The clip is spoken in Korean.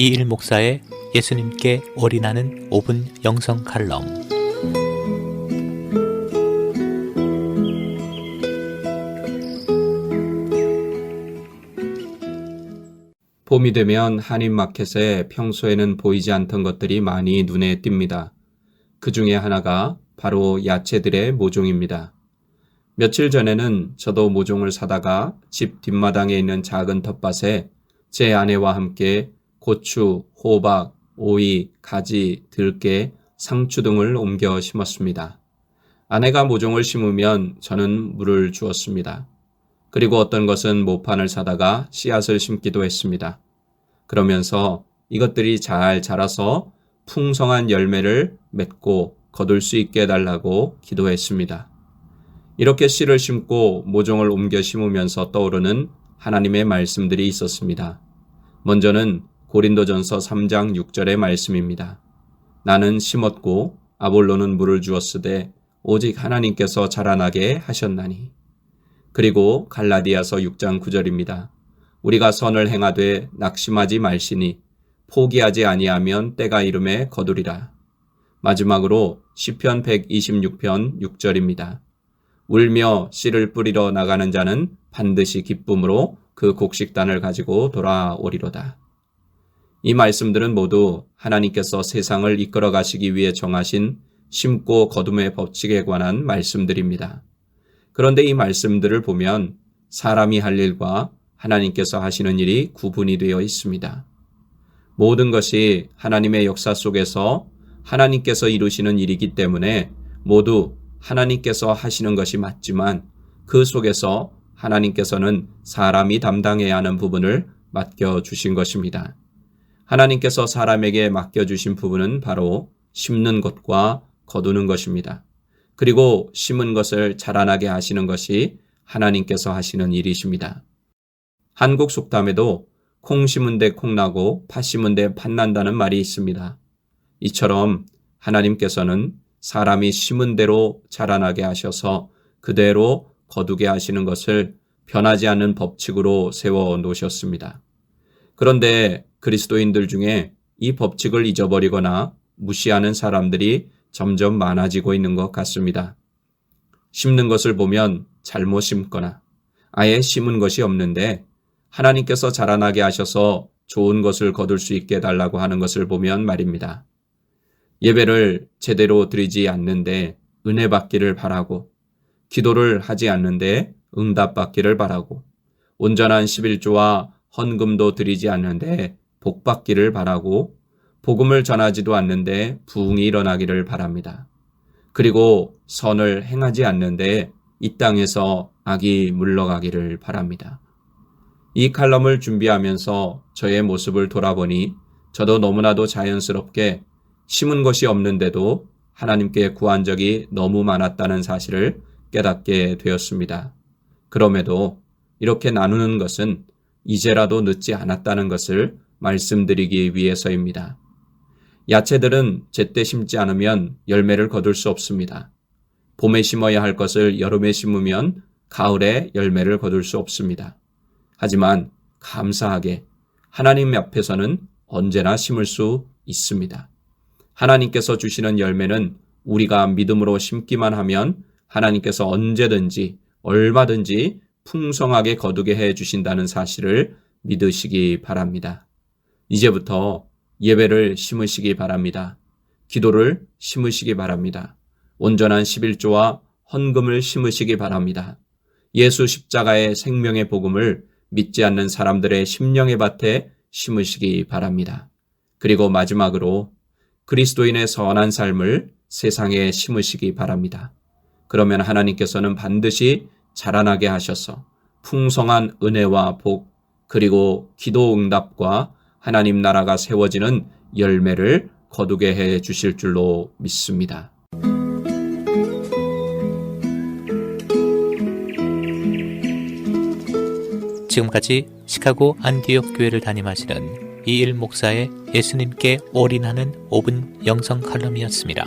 이일 목사의 예수님께 올인하는 5분 영성 칼럼. 봄이 되면 한인마켓에 평소에는 보이지 않던 것들이 많이 눈에 띕니다. 그 중에 하나가 바로 야채들의 모종입니다. 며칠 전에는 저도 모종을 사다가 집 뒷마당에 있는 작은 텃밭에 제 아내와 함께 고추, 호박, 오이, 가지, 들깨, 상추 등을 옮겨 심었습니다. 아내가 모종을 심으면 저는 물을 주었습니다. 그리고 어떤 것은 모판을 사다가 씨앗을 심기도 했습니다. 그러면서 이것들이 잘 자라서 풍성한 열매를 맺고 거둘 수 있게 해달라고 기도했습니다. 이렇게 씨를 심고 모종을 옮겨 심으면서 떠오르는 하나님의 말씀들이 있었습니다. 먼저는 고린도전서 3장 6절의 말씀입니다. 나는 심었고 아볼로는 물을 주었으되 오직 하나님께서 자라나게 하셨나니. 그리고 갈라디아서 6장 9절입니다. 우리가 선을 행하되 낙심하지 말시니 포기하지 아니하면 때가 이름에 거두리라. 마지막으로 시편 126편 6절입니다. 울며 씨를 뿌리러 나가는 자는 반드시 기쁨으로 그 곡식단을 가지고 돌아오리로다. 이 말씀들은 모두 하나님께서 세상을 이끌어 가시기 위해 정하신 심고 거둠의 법칙에 관한 말씀들입니다. 그런데 이 말씀들을 보면 사람이 할 일과 하나님께서 하시는 일이 구분이 되어 있습니다. 모든 것이 하나님의 역사 속에서 하나님께서 이루시는 일이기 때문에 모두 하나님께서 하시는 것이 맞지만 그 속에서 하나님께서는 사람이 담당해야 하는 부분을 맡겨주신 것입니다. 하나님께서 사람에게 맡겨주신 부분은 바로 심는 것과 거두는 것입니다. 그리고 심은 것을 자라나게 하시는 것이 하나님께서 하시는 일이십니다. 한국 속담에도 콩 심은 데 콩 나고 팥 심은 데 팥 난다는 말이 있습니다. 이처럼 하나님께서는 사람이 심은 대로 자라나게 하셔서 그대로 거두게 하시는 것을 변하지 않는 법칙으로 세워 놓으셨습니다. 그런데 그리스도인들 중에 이 법칙을 잊어버리거나 무시하는 사람들이 점점 많아지고 있는 것 같습니다. 심는 것을 보면 잘못 심거나 아예 심은 것이 없는데 하나님께서 자라나게 하셔서 좋은 것을 거둘 수 있게 해달라고 하는 것을 보면 말입니다. 예배를 제대로 드리지 않는데 은혜 받기를 바라고, 기도를 하지 않는데 응답 받기를 바라고, 온전한 11조와 헌금도 드리지 않는데 복 받기를 바라고, 복음을 전하지도 않는데 부흥이 일어나기를 바랍니다. 그리고 선을 행하지 않는데 이 땅에서 악이 물러가기를 바랍니다. 이 칼럼을 준비하면서 저의 모습을 돌아보니 저도 너무나도 자연스럽게 심은 것이 없는데도 하나님께 구한 적이 너무 많았다는 사실을 깨닫게 되었습니다. 그럼에도 이렇게 나누는 것은 이제라도 늦지 않았다는 것을 말씀드리기 위해서입니다. 야채들은 제때 심지 않으면 열매를 거둘 수 없습니다. 봄에 심어야 할 것을 여름에 심으면 가을에 열매를 거둘 수 없습니다. 하지만 감사하게 하나님 앞에서는 언제나 심을 수 있습니다. 하나님께서 주시는 열매는 우리가 믿음으로 심기만 하면 하나님께서 언제든지 얼마든지 풍성하게 거두게 해 주신다는 사실을 믿으시기 바랍니다. 이제부터 예배를 심으시기 바랍니다. 기도를 심으시기 바랍니다. 온전한 11조와 헌금을 심으시기 바랍니다. 예수 십자가의 생명의 복음을 믿지 않는 사람들의 심령의 밭에 심으시기 바랍니다. 그리고 마지막으로 그리스도인의 선한 삶을 세상에 심으시기 바랍니다. 그러면 하나님께서는 반드시 자라나게 하셔서 풍성한 은혜와 복, 그리고 기도 응답과 하나님 나라가 세워지는 열매를 거두게 해 주실 줄로 믿습니다. 지금까지 시카고 안디옥 교회를 담임하시는 이일 목사의 예수님께 올인하는 5분 영성 칼럼이었습니다.